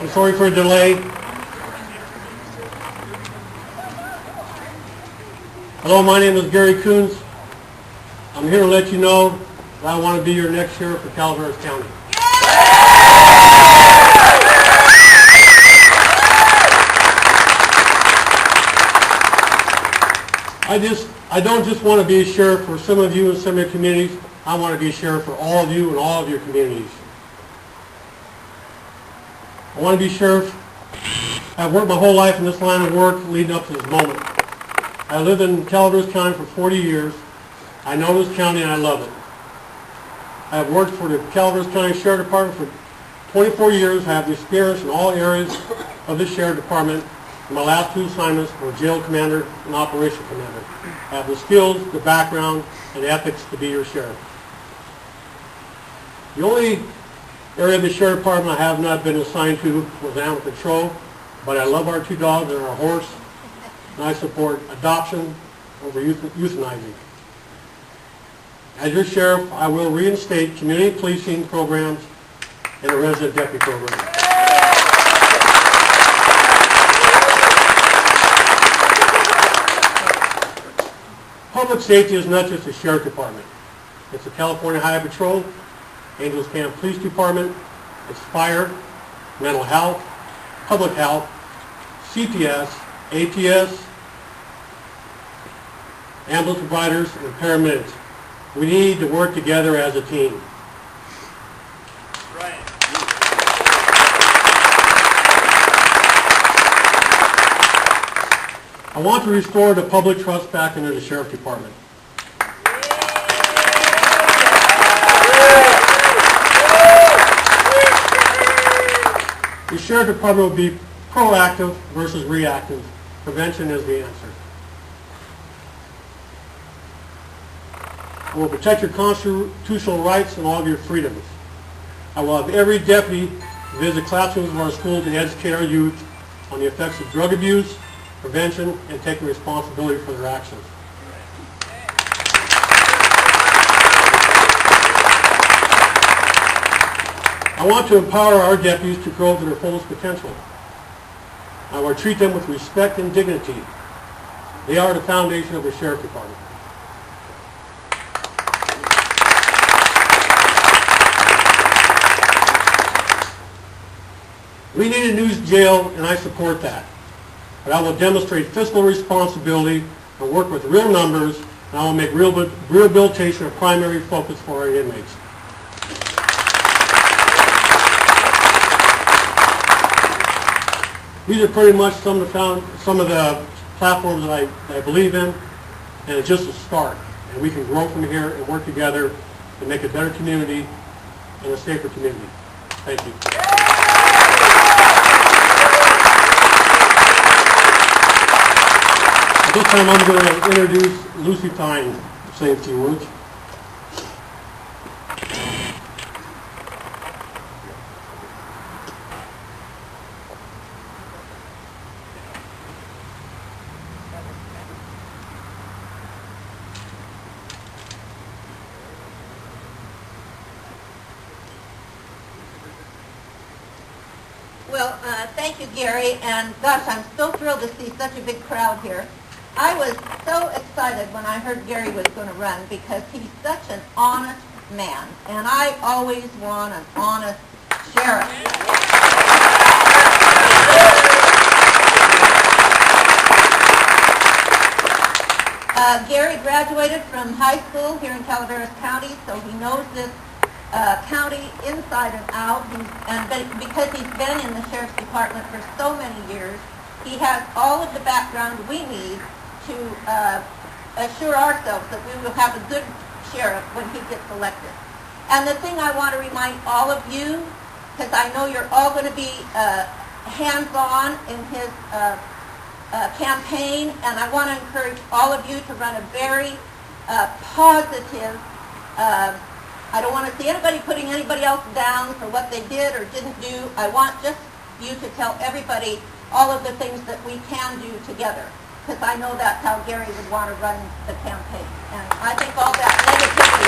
I'm sorry for a delay. Hello, my name is Gary Kuntz. I'm here to let you know that I want to be your next sheriff for Calaveras County. I don't just want to be a sheriff for some of you and some of your communities. I want to be a sheriff for all of you and all of your communities. I want to be sheriff. I've worked my whole life in this line of work leading up to this moment. I lived in Calaveras County for 40 years. I know this county and I love it. I have worked for the Calaveras County Sheriff Department for 24 years. I have the experience in all areas of the Sheriff Department. My last two assignments were jail commander and operation commander. I have the skills, the background, and ethics to be your sheriff. The only area of the Sheriff Department I have not been assigned to was animal control, but I love our two dogs and our horse, and I support adoption over euthanizing. As your sheriff, I will reinstate community policing programs and a resident deputy program. Public safety is not just the Sheriff Department. It's the California Highway Patrol, Angels Camp Police Department, it's fire, mental health, public health, CPS, APS, ambulance providers, and paramedics. We need to work together as a team. Right. I want to restore the public trust back into the Sheriff Department. The Sheriff Department will be proactive versus reactive. Prevention is the answer. I will protect your constitutional rights and all of your freedoms. I will have every deputy visit classrooms of our schools to educate our youth on the effects of drug abuse, prevention, and taking responsibility for their actions. I want to empower our deputies to grow to their fullest potential. I will treat them with respect and dignity. They are the foundation of the Sheriff Department. We need a new jail, and I support that. But I will demonstrate fiscal responsibility and work with real numbers, and I will make rehabilitation a primary focus for our inmates. These are pretty much some of the platforms that I believe in, and it's just a start. And we can grow from here and work together to make a better community and a safer community. Thank you. At this time, I'm going to introduce Lucy Tyne to say a few words. Well, thank you, Gary, and gosh, I'm so thrilled to see such a big crowd here. I was so excited when I heard Gary was going to run because he's such an honest man, and I always want an honest sheriff. Gary graduated from high school here in Calaveras County, so he knows this county inside and out, because he's been in the Sheriff's Department for so many years, he has all of the background we need to assure ourselves that we will have a good sheriff when he gets elected. And the thing I want to remind all of you, because I know you're all going to be hands-on in his campaign, and I want to encourage all of you to run a very positive, I don't want to see anybody putting anybody else down for what they did or didn't do. I want just you to tell everybody all of the things that we can do together, because I know that's how Gary would want to run the campaign. And I think all that negativity.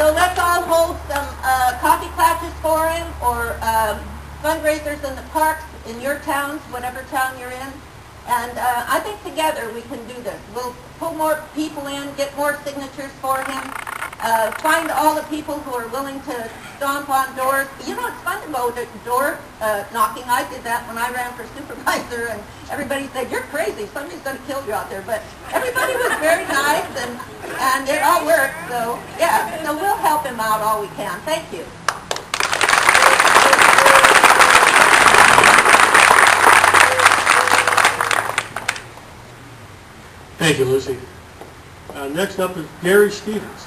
So let's all fundraisers in the parks, in your towns, whatever town you're in. And I think together we can do this. We'll pull more people in, get more signatures for him, find all the people who are willing to stomp on doors. You know, it's fun to go to door knocking. I did that when I ran for supervisor, and everybody said, "You're crazy. Somebody's going to kill you out there." But everybody was very nice, and it all worked. So, yeah, so we'll help him out all we can. Thank you. Thank you, Lucy. Next up is Gary Stevens.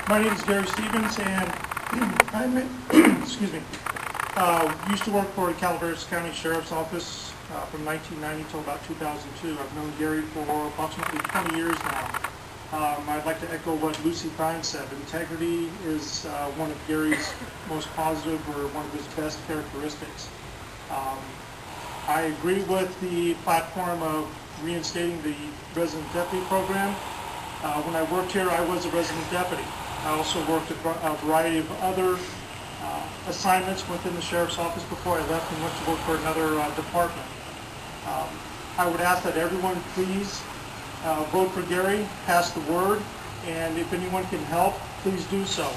My name is Gary Stevens, and I'm excuse me. Used to work for the Calaveras County Sheriff's Office from 1990 till about 2002. I've known Gary for approximately 20 years now. I'd like to echo what Lucy Bryan said. Integrity is one of Gary's most positive, or one of his best characteristics. I agree with the platform of reinstating the resident deputy program. When I worked here, I was a resident deputy. I also worked a variety of other assignments within the sheriff's office before I left and went to work for another department. I would ask that everyone please vote for Gary, pass the word, and if anyone can help, please do so.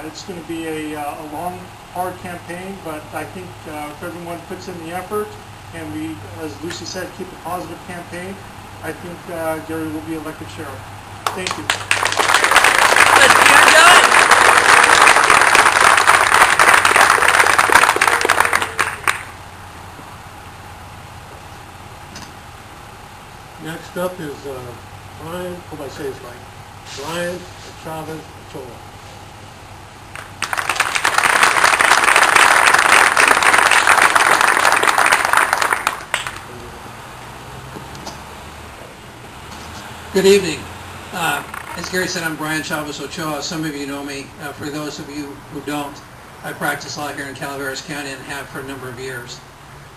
It's going to be a long, hard campaign, but I think if everyone puts in the effort and we, as Lucy said, keep a positive campaign, I think Gary will be elected sheriff. Thank you. Next up is Brian, hope I say his right, Brian Chavez Ochoa. Good evening. As Gary said, I'm Brian Chavez Ochoa. Some of you know me. For those of you who don't, I practice law here in Calaveras County and have for a number of years.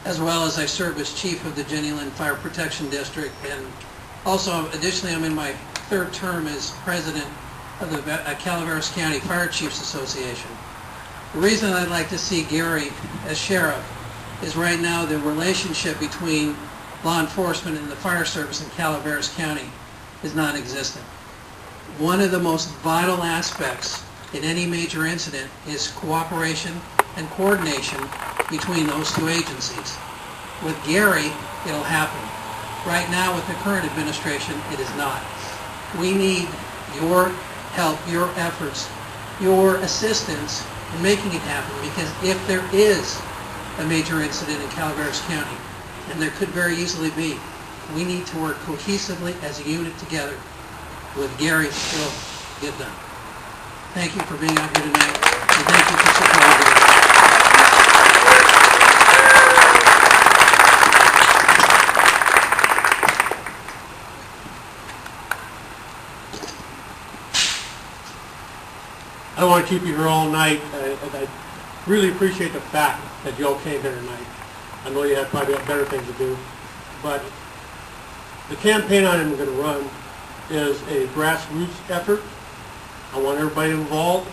As well as I serve as chief of the Jenny Lind Fire Protection District, and also additionally I'm in my third term as president of the Calaveras County Fire Chiefs Association. The reason I'd like to see Gary as sheriff is right now the relationship between law enforcement and the fire service in Calaveras County is non-existent. One of the most vital aspects in any major incident is cooperation and coordination between those two agencies. With Gary, it'll happen. Right now, with the current administration, it is not. We need your help, your efforts, your assistance in making it happen, because if there is a major incident in Calaveras County, and there could very easily be, we need to work cohesively as a unit together. With Gary, it'll get done. Thank you for being out here tonight, and thank you for supporting Gary. I don't want to keep you here all night. I really appreciate the fact that you all came here tonight. I know you probably have better things to do, but the campaign I'm going to run is a grassroots effort. I want everybody involved,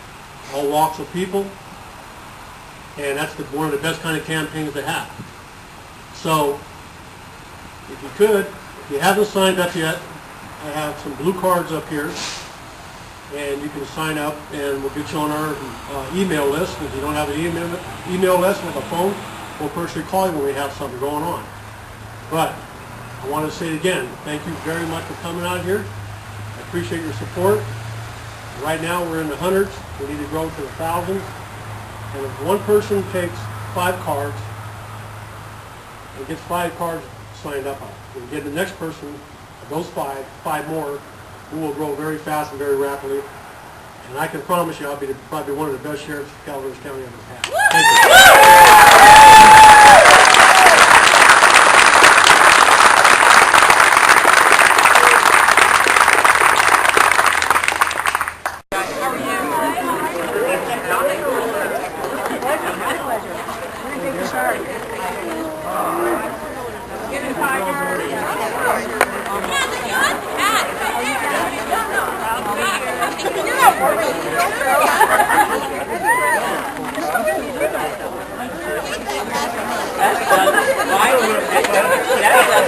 all walks of people, and that's one of the best kind of campaigns to have. So, if you could, if you haven't signed up yet, I have some blue cards up here, and you can sign up, and we'll get you on our email list. If you don't have an email list with a phone, we'll personally call you when we have something going on. But I want to say it again, thank you very much for coming out here. I appreciate your support. Right now we're in the hundreds. We need to grow to the thousands. And if one person takes 5 cards and gets 5 cards signed up on it, we get the next person of those 5 more, we will grow very fast and very rapidly. And I can promise you I'll be probably one of the best sheriffs Calaveras County ever had. Thank you.